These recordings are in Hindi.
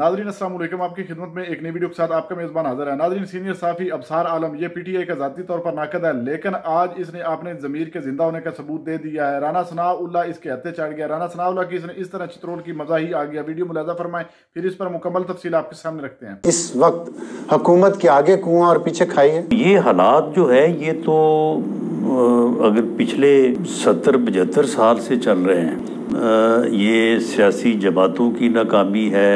नाज़रीन अस्सलाम वालेकुम, आपकी खिदमत में एक नई वीडियो के साथ आपका मेज़बान हाजिर है। नाज़रीन, सीनियर साफ़ी अबसार आलम ये पीटीआई का ज़ाती तौर पर नाकद है, लेकिन आज इसने अपने ज़मीर के जिंदा होने का सबूत दे दिया है। राना सनाउल्लाह इसके हत्थे चढ़ गया। राना सनाउल्लाह की इसने इस तरह चित्रोल की मजा ही आ गया। वीडियो मुलाजा फरमाएं, फिर इस पर मुकम्मल तफसील आपके सामने रखते हैं। इस वक्त हुकूमत के आगे कुआं और पीछे खाई है। ये हालात जो है ये तो अगर पिछले 70-75 साल से चल रहे हैं। ये सियासी जमातों की नाकामी है।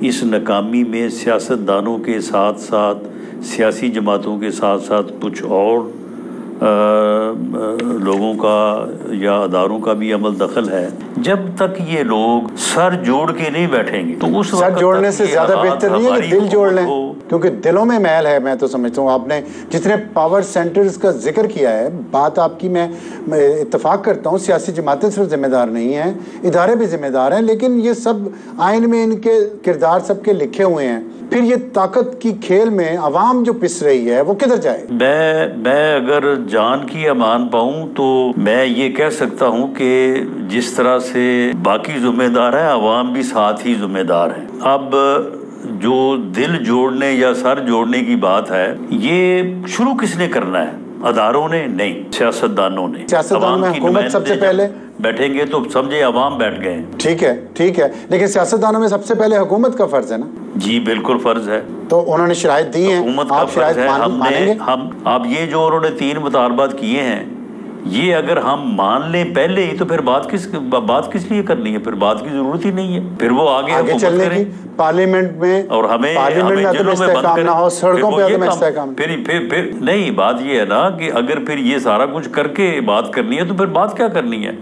इस नाकामी में सियासतदानों के साथ साथ सियासी जमातों के साथ साथ कुछ और लोगों का या अदारों का भी अमल दखल है। जब तक ये लोग सर जोड़ के नहीं बैठेंगे तो उस सर जोड़ने से ज्यादा बेहतर नहीं है कि दिल जोड़ लें, क्योंकि दिलों में मैल है। मैं तो समझता हूँ आपने जितने पावर सेंटर्स का जिक्र किया है, बात आपकी मैं इत्तेफाक करता हूँ। सियासी जमातें सिर्फ जिम्मेदार नहीं हैं, इदारे भी जिम्मेदार हैं, लेकिन ये सब आइन में इनके किरदार सबके लिखे हुए हैं। फिर ये ताकत की खेल में अवाम जो पिस रही है वो किधर जाए? मैं अगर जान की अमान पाऊं तो मैं ये कह सकता हूं कि जिस तरह से बाकी जिम्मेदार है, अवाम भी साथ ही जिम्मेदार है। अब जो दिल जोड़ने या सर जोड़ने की बात है, ये शुरू किसने करना है? अदारों ने नहीं, सियासतदानों ने। सियासतदानों में हुकूमत सबसे पहले बैठेंगे तो समझे अवाम बैठ गए। ठीक है, लेकिन सियासतदानों में सबसे पहले हुकूमत का फर्ज है ना। जी बिल्कुल फर्ज है। तो उन्होंने शराइत दी है, हुकूमत का आप शराइत मानेंगे? हम अब ये जो उन्होंने 3 मुतालबात किए हैं, ये अगर हम मान लें पहले ही तो फिर बात किस लिए करनी है? फिर बात की जरूरत ही नहीं है। फिर वो आगे चलने की पार्लियामेंट में, और हमें जेलों में बंद ना हो, सड़कों पे फिर नहीं। बात ये है ना कि अगर फिर ये सारा कुछ करके बात करनी है तो फिर बात क्या करनी है?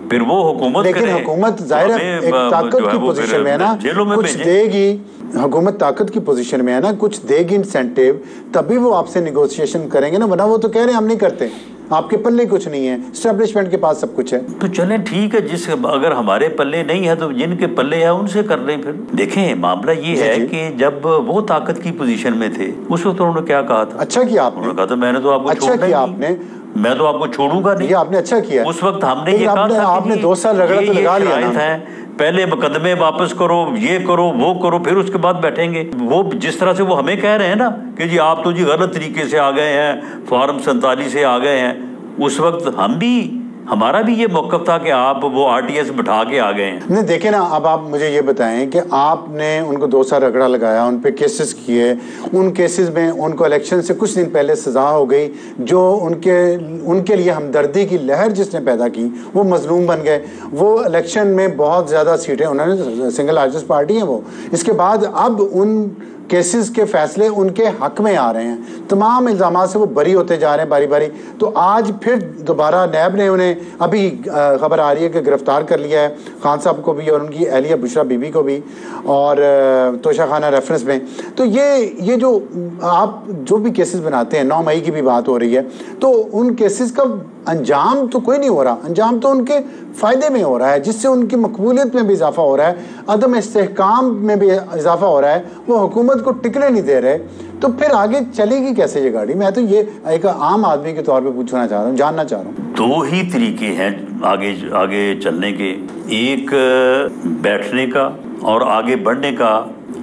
फिर वो हुकूमत, लेकिन हुकूमत जाहिर है एक ताकत की पोजीशन में है ना, कुछ देगी। हुकूमत ताकत की पोजीशन में है ना, कुछ देगी इंसेंटिव, तभी वो आपसे निगोशिएशन करेंगे ना, वरना वो तो कह रहे हैं हम नहीं करते, आपके पल्ले कुछ नहीं है, एस्टेब्लिशमेंट के पास सब कुछ है। तो चलें ठीक है, अगर हमारे पल्ले नहीं है तो जिनके पल्ले है उनसे कर लें। फिर देखें, मामला ये है कि जब वो ताकत की पोजीशन में थे उस वक्त उन्होंने क्या कहा था? अच्छा किया आपने। कहा था मैंने तो आपको अच्छा किया आपने, मैं तो आपको छोड़ूंगा नहीं। ये आपने अच्छा किया। उस वक्त हमने ये कहा था आपने 2 साल रगड़ा तो लगा लिया ना। पहले मुकदमे वापस करो, ये करो, वो करो, फिर उसके बाद बैठेंगे। वो जिस तरह से वो हमें कह रहे हैं ना कि जी आप तो जी गलत तरीके से आ गए हैं, फॉर्म 47 से आ गए हैं, उस वक्त हमारा भी ये मौक़िफ़ था कि आप वो आरटीएस बिठा के आ गए हैं। नहीं देखे ना, अब आप मुझे ये बताएं कि आपने उनको 2 साल रगड़ा लगाया, उन पे केसेस किए, उन केसेस में उनको इलेक्शन से कुछ दिन पहले सजा हो गई, जो उनके लिए हमदर्दी की लहर जिसने पैदा की वो मजलूम बन गए। वो इलेक्शन में बहुत ज़्यादा सीटें, उन्होंने सिंगल लार्जेस्ट पार्टी है वो। इसके बाद अब उन केसेस के फैसले उनके हक में आ रहे हैं, तमाम इल्ज़ामात से वो बरी होते जा रहे हैं बारी बारी। तो आज फिर दोबारा नैब ने उन्हें, अभी खबर आ रही है कि गिरफ्तार कर लिया है, खान साहब को भी और उनकी अहलिया बुशरा बीबी को भी, और तोशा खाना रेफरेंस में। तो ये जो आप जो भी केसेस बनाते हैं, 9 मई की भी बात हो रही है, तो उन केसेस का अंजाम तो कोई नहीं हो रहा, अंजाम तो उनके फ़ायदे में हो रहा है, जिससे उनकी मकबूलियत में भी इजाफा हो रहा है, अदम इस्तेहकाम में भी इजाफा हो रहा है। वो हुकूमत को टिकने नहीं दे रहे, तो फिर आगे चलेगी कैसे ये गाड़ी? मैं तो ये एक आम आदमी के तौर पे पूछना चाह रहा हूँ, जानना चाह रहा हूँ। 2 ही तरीके हैं आगे चलने के, एक बैठने का और आगे बढ़ने का,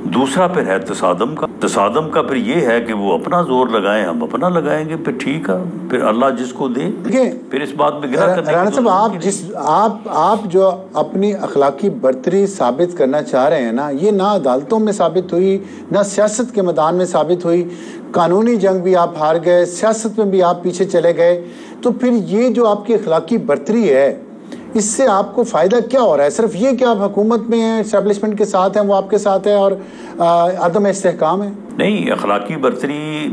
दूसरा फिर है तसादम का फिर ये है कि वो अपना जोर लगाएं, हम अपना लगाएंगे, फिर ठीक है, फिर अल्लाह जिसको दे। फिर इस बात में राना साहब, आप जो अपनी अखलाकी बर्तरी साबित करना चाह रहे हैं ना, ये ना अदालतों में साबित हुई, ना सियासत के मैदान में साबित हुई। कानूनी जंग भी आप हार गए, सियासत में भी आप पीछे चले गए। तो फिर ये जो आपकी अखलाकी बर्तरी है, इससे आपको फ़ायदा क्या हो रहा है? सिर्फ ये कि आप हुकूमत में हैं, एस्टेब्लिशमेंट के साथ हैं, वो आपके साथ है, और अदम इस्तेहकाम है? नहीं, अखलाकी बर्तरी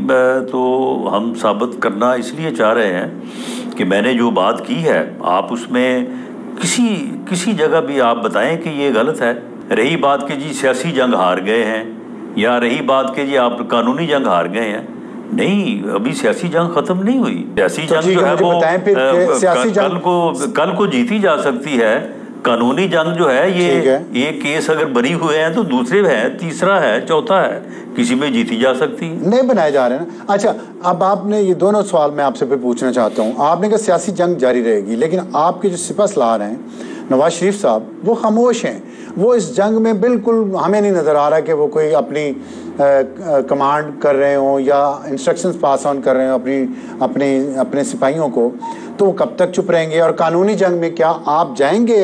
तो हम साबित करना इसलिए चाह रहे हैं कि मैंने जो बात की है, आप उसमें किसी जगह भी आप बताएं कि ये गलत है। रही बात कि जी सियासी जंग हार गए हैं, या रही बात कि जी आप कानूनी जंग हार गए हैं, नहीं, अभी सियासी जंग खत्म नहीं हुई। सियासी जंग जो है वो कल को जीती जा सकती है। कानूनी जंग जो है ये केस अगर बरी हुए हैं तो दूसरे है, तीसरा है, चौथा है, किसी में जीती जा सकती है। नहीं बनाए जा रहे हैं ना। अच्छा, अब आपने ये दोनों सवाल मैं आपसे फिर पूछना चाहता हूँ। आपने कहा सियासी जंग जारी रहेगी, लेकिन आपके जो सिपहसालार हैं नवाज शरीफ साहब वो खामोश हैं, वो इस जंग में बिल्कुल हमें नहीं नज़र आ रहा कि वो कोई अपनी कमांड कर रहे हों या इंस्ट्रक्शंस पास ऑन कर रहे हो अपने सिपाहियों को, तो वो कब तक चुप रहेंगे? और कानूनी जंग में क्या आप जाएंगे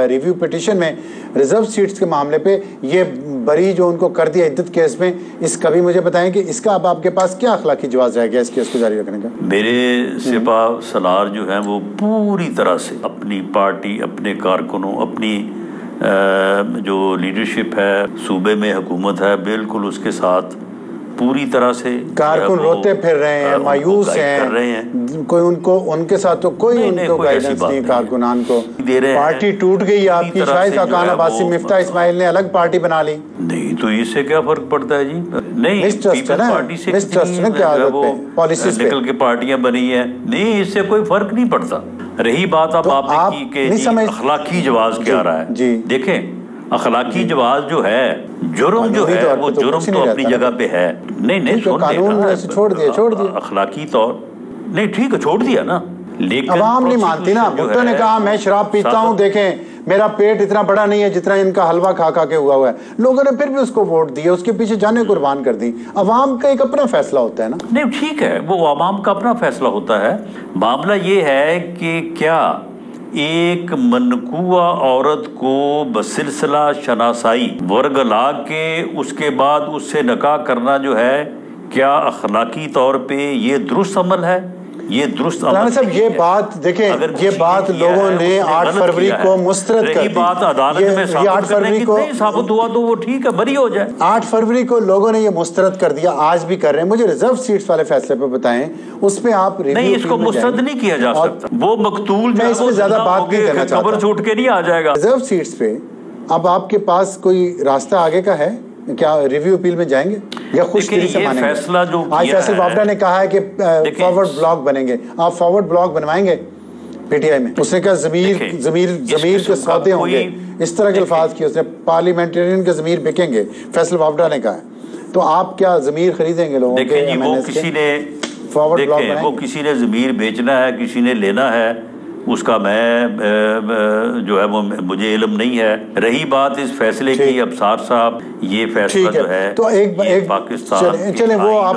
रिव्यू पिटिशन में रिजर्व सीट्स के मामले पे? ये बरी जो उनको कर दिया इद्दत केस में, इसका भी मुझे बताएं कि इसका अब आपके पास क्या अखलाकी जवाब रहेगा इस केस को जारी रखने का? मेरे सिपा सलार जो हैं वो पूरी तरह से अपनी पार्टी, अपने कारकुनों, अपनी जो लीडरशिप है, सूबे में हुकूमत है, बिल्कुल उसके साथ पूरी तरह से कारकुन रोते फिर रहे हैं, मायूस हैं, कोई उनके साथ तो कोई उनको गाइडेंस नहीं, कारकुनान को दे रहे हैं। पार्टी टूट गई आपकी, शायद खान अब्बासी, मिफ्ता इस्माइल ने अलग पार्टी बना ली। नहीं तो इससे क्या फर्क पड़ता है जी? नहीं, पीपल्स पार्टी से निकल के पार्टियां बनी है, नहीं इससे कोई फर्क नहीं पड़ता। रही बात अब आपने की कि अखलाकी जवाब क्या रहा है, देखें अखलाकी जवाब जो है, जुर्म जो है वो जुर्म तो अपनी जगह पे है। नहीं छोड़ दिया अखलाकी तौर नहीं, ठीक है छोड़ दिया ना, लेकिन अवाम नहीं मानती ना। भुट्टो ने कहा मैं शराब पीता हूँ, देखें मेरा पेट इतना बड़ा नहीं है जितना इनका हलवा खा खा के हुआ है। लोगों ने फिर भी उसको वोट दिए, उसके पीछे जाने कुर्बान कर दी। अवाम का एक अपना फैसला होता है ना। नहीं ठीक है, वो अवाम का अपना फैसला होता है। मामला ये है कि क्या एक मनकुआ औरत को बसिलसिला शनासाई वर्गला के उसके बाद उससे निकाह करना जो है, क्या अखलाकी तौर पे ये दुरुस्त अमल है? ये दुरुस्त अमल साहब, ये बात देखें, ये बात लोगों ने 8 फरवरी को मुस्तरद कर दी। बात अदालत में 8 फरवरी को साबित हुआ तो वो ठीक है, बरी हो जाए। 8 फरवरी को लोगों ने ये मुस्तरद कर दिया, आज भी कर रहे हैं। मुझे रिजर्व सीट्स वाले फैसले पे बताएं, उस पे आप नहीं, इसको मुस्तरद नहीं किया जा सकता। वो मकतूल मैं इस पे ज्यादा बात नहीं करना चाहता, खबर छूट के नहीं आ जाएगा। रिजर्व सीट्स पे अब आपके पास कोई रास्ता आगे का है क्या? रिव्यू अपील में जाएंगे या खुश दिली से मानेंगे? फैसला जो आज फैसल बावड़ा ने कहा है कि फॉरवर्ड ब्लॉग बनेंगे, आप फॉरवर्ड ब्लॉग बनवाएंगे पीटीआई में? उसने कहा जमीर के सौदे होंगे, इस तरह के अल्फाज किए उसने। पार्लियामेंटेरियन के जमीर बिकेंगे, फैसल बावड़ा ने कहा है। तो आप क्या जमीर खरीदेंगे लोगों के? वो किसी ने फॉरवर्ड ब्लॉग बनाएंगे, वो किसी ने जमीर बेचना है, किसी ने लेना है, उसका मैं जो है वो मुझे इल्म नहीं है। रही बात इस फैसले की, अफसार साहब ये फैसला जो है तो एक पाकिस्तान चले वो आप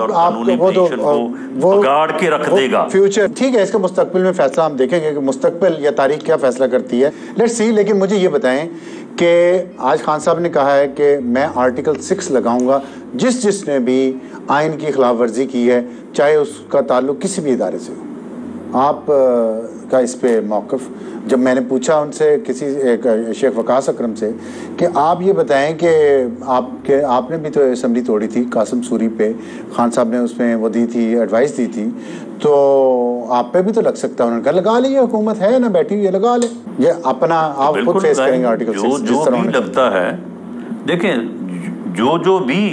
वो गाड़ के रख देगा फ्यूचर। ठीक है, इसका मुस्तकबिल में फैसला हम देखेंगे कि मुस्तकबिल या तारीख क्या फैसला करती है, लेट्स सी। लेकिन मुझे ये बताएं कि आज खान साहब ने कहा है कि मैं आर्टिकल 6 लगाऊंगा, जिसने भी आइन की खिलाफ वर्जी की है, चाहे उसका ताल्लुक किसी भी इदारे से हो। आप का इस पे मौक़िफ़, जब मैंने पूछा उनसे किसी शेख वकास अकरम से कि आप ये बताएं कि आपने भी तो असम्बली तोड़ी थी कासिम सूरी पे, खान साहब ने उसमें वो दी थी, एडवाइस दी थी, तो आप पे भी तो लग सकता है। उन्होंने कहा लगा लीजिए, हुकूमत है ना बैठी हुई है, लगा ले। ये अपना आप खुद फेस करेंगे आर्टिकल 6 जो भी लगता है। देखें जो भी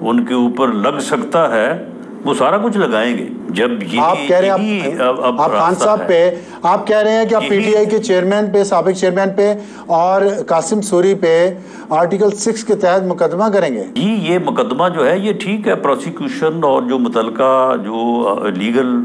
उनके ऊपर लग सकता है वो सारा कुछ लगाएंगे। जब ये आप कह रहे हैं आप खान साहब पे आप कह रहे हैं कि आप पीटीआई के चेयरमैन पे, साबिक चेयरमैन पे और कासिम सूरी पे आर्टिकल 6 के तहत मुकदमा करेंगे? जी, ये मुकदमा जो है ये ठीक है, प्रोसिक्यूशन और जो मुतलका जो लीगल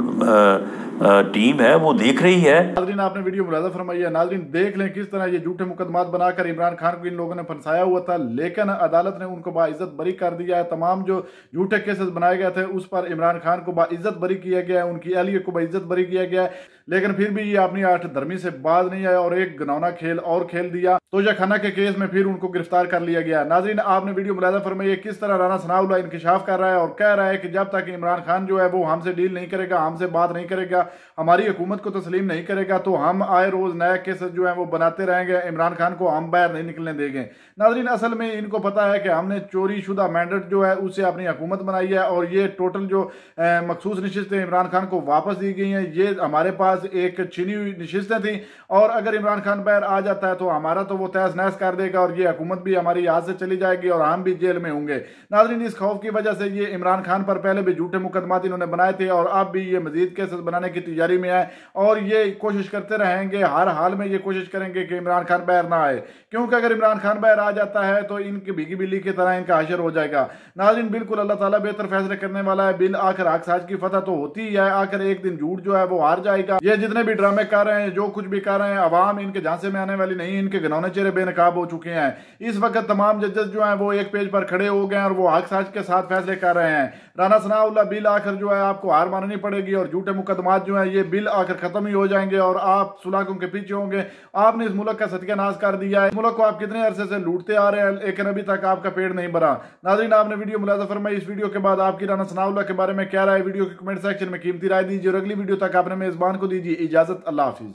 टीम है वो देख रही है। नाज़रीन, आपने वीडियो मुलाज़ा फरमाई है। नाज़रीन देख लें किस तरह ये झूठे मुकदमात बनाकर इमरान खान को इन लोगों ने फंसाया हुआ था, लेकिन अदालत ने उनको बाइज्जत बरी कर दिया है। तमाम जो झूठे केसेस बनाए गए थे उस पर इमरान खान को बाइज्जत बरी किया गया है, उनकी अहलिया को बाइज्जत बरी किया गया है। लेकिन फिर भी ये अपनी 8 धर्मी से बाज नहीं आया और एक घिनौना खेल और खेल दिया। तोशाखाना के केस में फिर उनको गिरफ्तार कर लिया गया। नाज़रीन, आपने वीडियो मुलाज़ा फरमाई किस तरह राना सनाउल्लाह इंकिशाफ कर रहा है और कह रहा है कि जब तक इमरान खान जो है वो हमसे डील नहीं करेगा, हमसे बात नहीं करेगा, हमारी हुकूमत को तस्लीम नहीं करेगा, तो हम आए रोज नया केसेस जो है वो बनाते रहेंगे, इमरान खान को हम बाहर नहीं निकलने देंगे। नाज़रीन, असल में इनको पता है कि हमने चोरी शुदा मैंडेट जो है उससे अपनी हुकूमत बनाई है और ये टोटल जो मखसूस नशिस्तें इमरान खान को वापस दी गई हैं, ये हमारे पास एक छिनी हुई नशिस्तें थी और अगर इमरान खान बाहर आ जाता है तो हमारा तो वो तहस नहस कर देगा और ये हुकूमत भी हमारी याद से चली जाएगी और हम भी जेल में होंगे। नाज़रीन, इस खौफ की वजह से ये इमरान खान पर पहले भी झूठे मुकदमात इन्होंने बनाए थे और अब भी ये मजीद केसेस बनाने की तैयारी में है और ये कोशिश करते रहेंगे, हर हाल में ये कोशिश करेंगे कि इमरान खान बाहर ना आए, क्योंकि अगर इमरान खान बाहर आ जाता है तो इनकी भीगी बिल्ली की तरह इनका हशर हो जाएगा। नाज़रीन, बिल्कुल अल्लाह ताला बेहतर फैसले करने वाला है। बिल आखिर हक साज की फतह तो होती ही है, आखिर एक दिन झूठ जो है वो हार जाएगा। ये जितने भी ड्रामे कर रहे हैं, जो कुछ भी कर रहे हैं, अवाम इनके झांसे में आने वाली नहीं, इनके घिनौने चेहरे बेनकाब हो चुके हैं। इस वक्त तमाम जजेस जो हैं वो एक पेज पर खड़े हो गए हैं और वो हक साच के साथ फैसले कर रहे हैं। राना सनाउल्लाह बिल आखिर जो है आपको हार माननी पड़ेगी और झूठे मुकदमात जो है ये बिल आखिर खत्म ही हो जाएंगे और आप सुलाखों के पीछे होंगे। आपने इस मुल्क का सत्यानाश कर दिया है। इस मुल्क को आप कितने अरसे से लूटते आ रहे हैं, लेकिन अभी तक आपका पेट नहीं भरा। नाज़रीन, आपने वीडियो मुलाज़ा फरमाई। इस वीडियो के बाद आपकी राना सनाउल्लाह के बारे में क्या राय है, वीडियो के कमेंट सेक्शन में कीमती राय दीजिए और अगली वीडियो तक आपने मेजबान को दीजिए इजाजत। अल्लाह हाफिज।